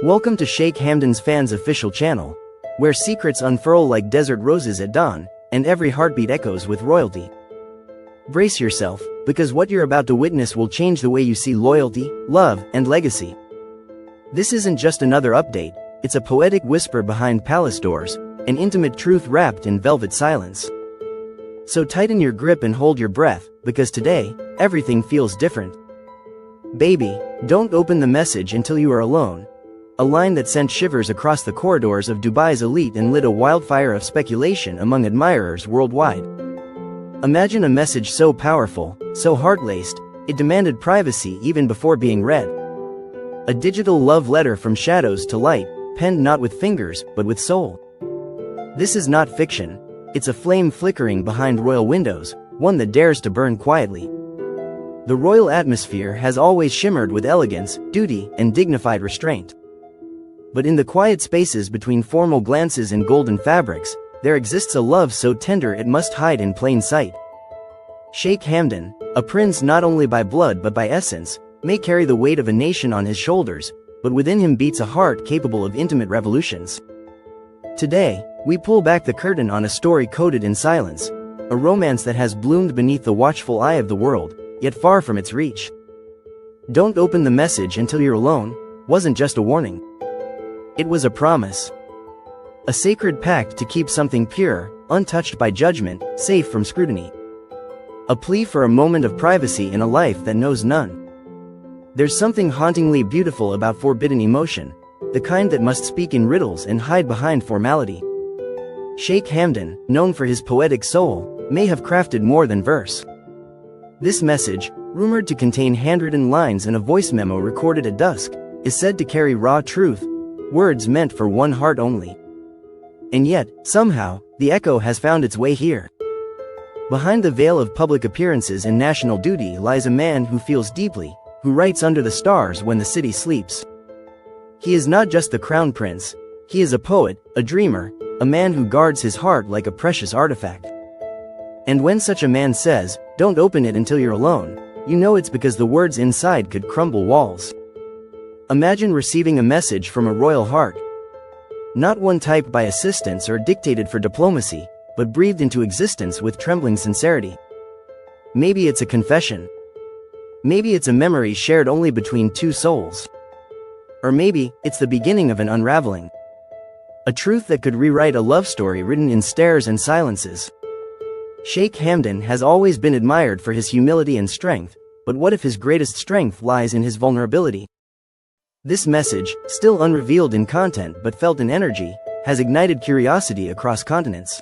Welcome to Sheikh Hamdan's fans official channel, where secrets unfurl like desert roses at dawn, and every heartbeat echoes with royalty. Brace yourself, because what you're about to witness will change the way you see loyalty, love, and legacy. This isn't just another update, it's a poetic whisper behind palace doors, an intimate truth wrapped in velvet silence. So tighten your grip and hold your breath, because today, everything feels different. Baby, don't open the message until you are alone. A line that sent shivers across the corridors of Dubai's elite and lit a wildfire of speculation among admirers worldwide. Imagine a message so powerful, so heart-laced, it demanded privacy even before being read. A digital love letter from shadows to light, penned not with fingers, but with soul. This is not fiction, it's a flame flickering behind royal windows, one that dares to burn quietly. The royal atmosphere has always shimmered with elegance, duty, and dignified restraint. But in the quiet spaces between formal glances and golden fabrics, there exists a love so tender it must hide in plain sight. Sheikh Hamdan, a prince not only by blood but by essence, may carry the weight of a nation on his shoulders, but within him beats a heart capable of intimate revolutions. Today, we pull back the curtain on a story coded in silence, a romance that has bloomed beneath the watchful eye of the world, yet far from its reach. Don't open the message until you're alone wasn't just a warning. It was a promise. A sacred pact to keep something pure, untouched by judgment, safe from scrutiny. A plea for a moment of privacy in a life that knows none. There's something hauntingly beautiful about forbidden emotion, the kind that must speak in riddles and hide behind formality. Sheikh Hamdan, known for his poetic soul, may have crafted more than verse. This message, rumored to contain handwritten lines and a voice memo recorded at dusk, is said to carry raw truth, words meant for one heart only. And yet, somehow, the echo has found its way here. Behind the veil of public appearances and national duty lies a man who feels deeply, who writes under the stars when the city sleeps. He is not just the crown prince, he is a poet, a dreamer, a man who guards his heart like a precious artifact. And when such a man says, "Don't open it until you're alone," you know it's because the words inside could crumble walls. Imagine receiving a message from a royal heart. Not one typed by assistants or dictated for diplomacy, but breathed into existence with trembling sincerity. Maybe it's a confession. Maybe it's a memory shared only between two souls. Or maybe it's the beginning of an unraveling. A truth that could rewrite a love story written in stares and silences. Sheikh Hamdan has always been admired for his humility and strength, but what if his greatest strength lies in his vulnerability? This message, still unrevealed in content but felt in energy, has ignited curiosity across continents.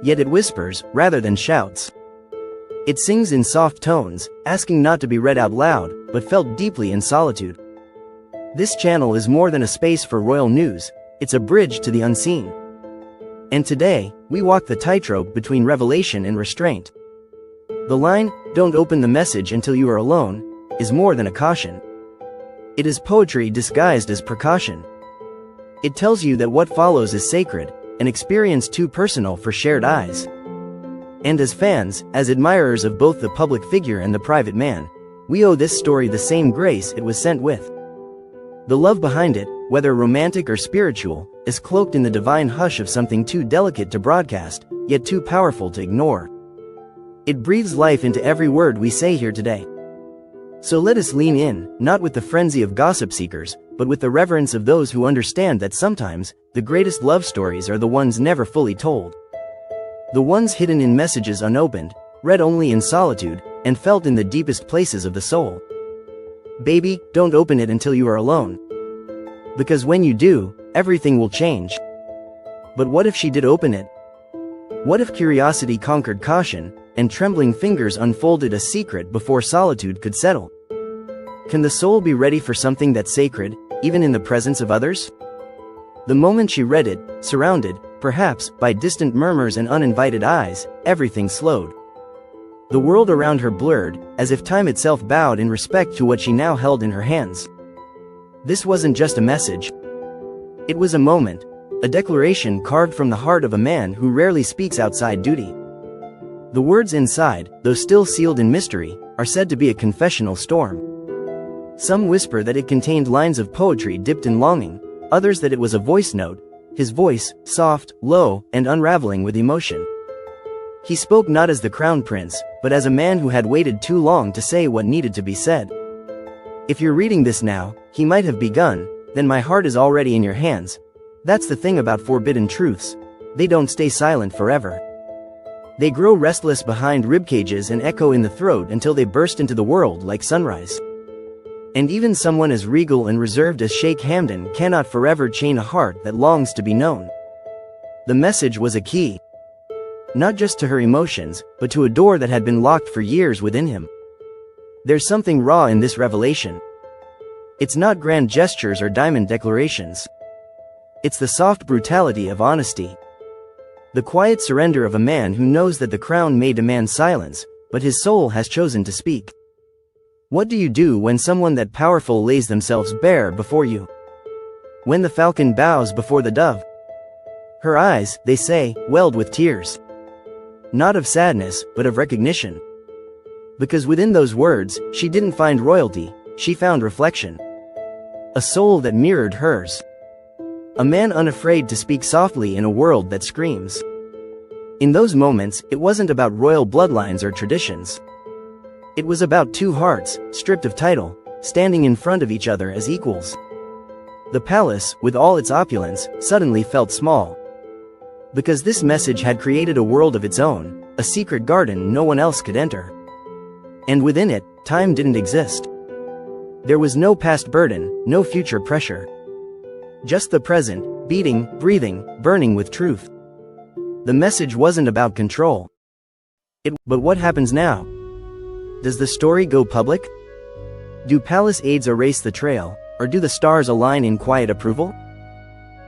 Yet it whispers, rather than shouts. It sings in soft tones, asking not to be read out loud, but felt deeply in solitude. This channel is more than a space for royal news, it's a bridge to the unseen. And today, we walk the tightrope between revelation and restraint. The line, "Don't open the message until you are alone," is more than a caution. It is poetry disguised as precaution. It tells you that what follows is sacred, an experience too personal for shared eyes. And as fans, as admirers of both the public figure and the private man, we owe this story the same grace it was sent with. The love behind it, whether romantic or spiritual, is cloaked in the divine hush of something too delicate to broadcast, yet too powerful to ignore. It breathes life into every word we say here today. So let us lean in, not with the frenzy of gossip seekers, but with the reverence of those who understand that sometimes, the greatest love stories are the ones never fully told. The ones hidden in messages unopened, read only in solitude, and felt in the deepest places of the soul. Baby, don't open it until you are alone. Because when you do, everything will change. But what if she did open it? What if curiosity conquered caution, and trembling fingers unfolded a secret before solitude could settle? Can the soul be ready for something that's sacred, even in the presence of others? The moment she read it, surrounded, perhaps, by distant murmurs and uninvited eyes, everything slowed. The world around her blurred, as if time itself bowed in respect to what she now held in her hands. This wasn't just a message. It was a moment, a declaration carved from the heart of a man who rarely speaks outside duty. The words inside, though still sealed in mystery, are said to be a confessional storm. Some whisper that it contained lines of poetry dipped in longing, others that it was a voice note, his voice, soft, low, and unraveling with emotion. He spoke not as the crown prince, but as a man who had waited too long to say what needed to be said. If you're reading this now, he might have begun, then my heart is already in your hands. That's the thing about forbidden truths. They don't stay silent forever. They grow restless behind ribcages and echo in the throat until they burst into the world like sunrise. And even someone as regal and reserved as Sheikh Hamdan cannot forever chain a heart that longs to be known. The message was a key. Not just to her emotions, but to a door that had been locked for years within him. There's something raw in this revelation. It's not grand gestures or diamond declarations. It's the soft brutality of honesty. The quiet surrender of a man who knows that the crown may demand silence, but his soul has chosen to speak. What do you do when someone that powerful lays themselves bare before you? When the falcon bows before the dove? Her eyes, they say, welled with tears. Not of sadness, but of recognition. Because within those words, she didn't find royalty, she found reflection. A soul that mirrored hers. A man unafraid to speak softly in a world that screams. In those moments, it wasn't about royal bloodlines or traditions. It was about two hearts, stripped of title, standing in front of each other as equals. The palace, with all its opulence, suddenly felt small. Because this message had created a world of its own, a secret garden no one else could enter. And within it, time didn't exist. There was no past burden, no future pressure. Just the present, beating, breathing, burning with truth. The message wasn't about control. But what happens now? Does the story go public? Do palace aides erase the trail, or do the stars align in quiet approval?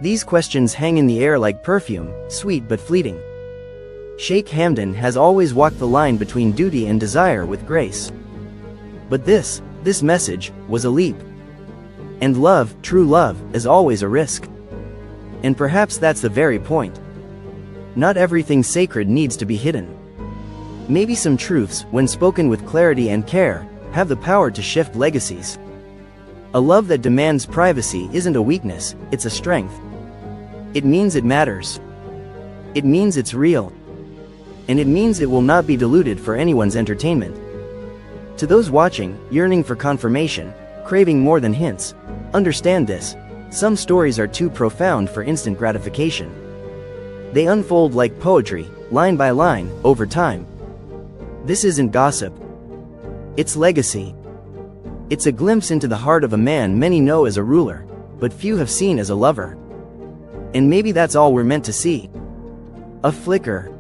These questions hang in the air like perfume, sweet but fleeting. Sheikh Hamdan has always walked the line between duty and desire with grace. But this message, was a leap. And love, true love, is always a risk. And perhaps that's the very point. Not everything sacred needs to be hidden. Maybe some truths, when spoken with clarity and care, have the power to shift legacies. A love that demands privacy isn't a weakness, it's a strength. It means it matters. It means it's real. And it means it will not be diluted for anyone's entertainment. To those watching, yearning for confirmation, craving more than hints, understand this: some stories are too profound for instant gratification. They unfold like poetry, line by line, over time. This isn't gossip. It's legacy. It's a glimpse into the heart of a man many know as a ruler, but few have seen as a lover. And maybe that's all we're meant to see. A flicker.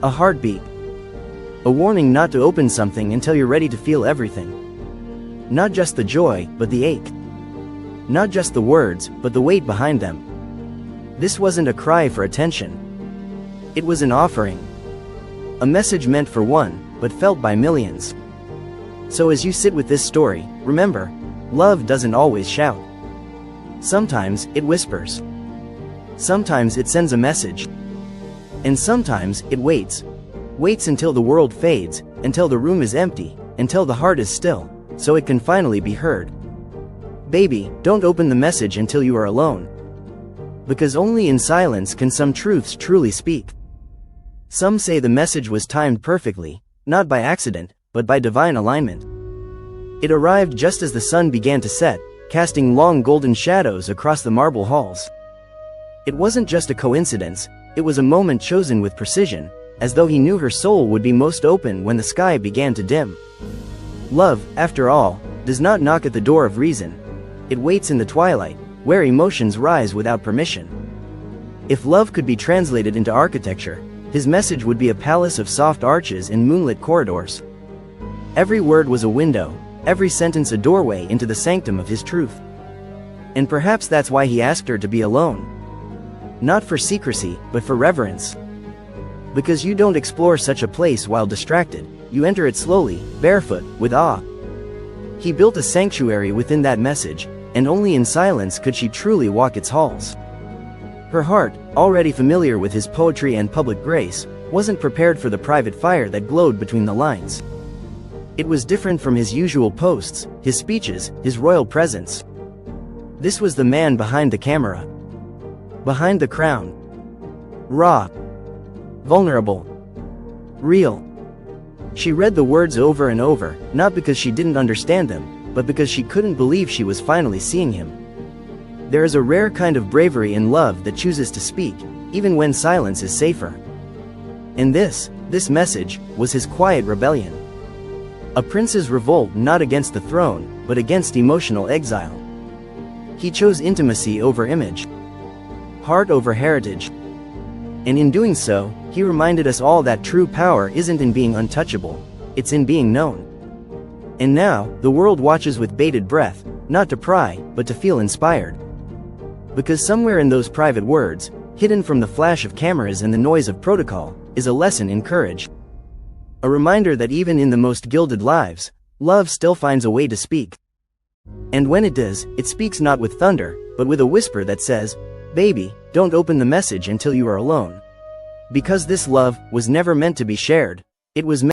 A heartbeat. A warning not to open something until you're ready to feel everything. Not just the joy, but the ache. Not just the words, but the weight behind them. This wasn't a cry for attention. It was an offering. A message meant for one, but felt by millions. So as you sit with this story, remember, love doesn't always shout. Sometimes, it whispers. Sometimes it sends a message. And sometimes, it waits. Waits until the world fades, until the room is empty, until the heart is still, so it can finally be heard. Baby, don't open the message until you are alone. Because only in silence can some truths truly speak. Some say the message was timed perfectly, not by accident, but by divine alignment. It arrived just as the sun began to set, casting long golden shadows across the marble halls. It wasn't just a coincidence, it was a moment chosen with precision, as though he knew her soul would be most open when the sky began to dim. Love, after all, does not knock at the door of reason. It waits in the twilight, where emotions rise without permission. If love could be translated into architecture, his message would be a palace of soft arches and moonlit corridors. Every word was a window, every sentence a doorway into the sanctum of his truth. And perhaps that's why he asked her to be alone. Not for secrecy, but for reverence. Because you don't explore such a place while distracted, you enter it slowly, barefoot, with awe. He built a sanctuary within that message, and only in silence could she truly walk its halls. Her heart, already familiar with his poetry and public grace, wasn't prepared for the private fire that glowed between the lines. It was different from his usual posts, his speeches, his royal presence. This was the man behind the camera. Behind the crown. Raw. Vulnerable. Real. She read the words over and over, not because she didn't understand them, but because she couldn't believe she was finally seeing him. There is a rare kind of bravery in love that chooses to speak, even when silence is safer. And this message, was his quiet rebellion. A prince's revolt not against the throne, but against emotional exile. He chose intimacy over image. Heart over heritage. And in doing so, he reminded us all that true power isn't in being untouchable, it's in being known. And now, the world watches with bated breath, not to pry, but to feel inspired. Because somewhere in those private words, hidden from the flash of cameras and the noise of protocol, is a lesson in courage. A reminder that even in the most gilded lives, love still finds a way to speak. And when it does, it speaks not with thunder, but with a whisper that says, "Baby, don't open the message until you are alone." Because this love was never meant to be shared. It was meant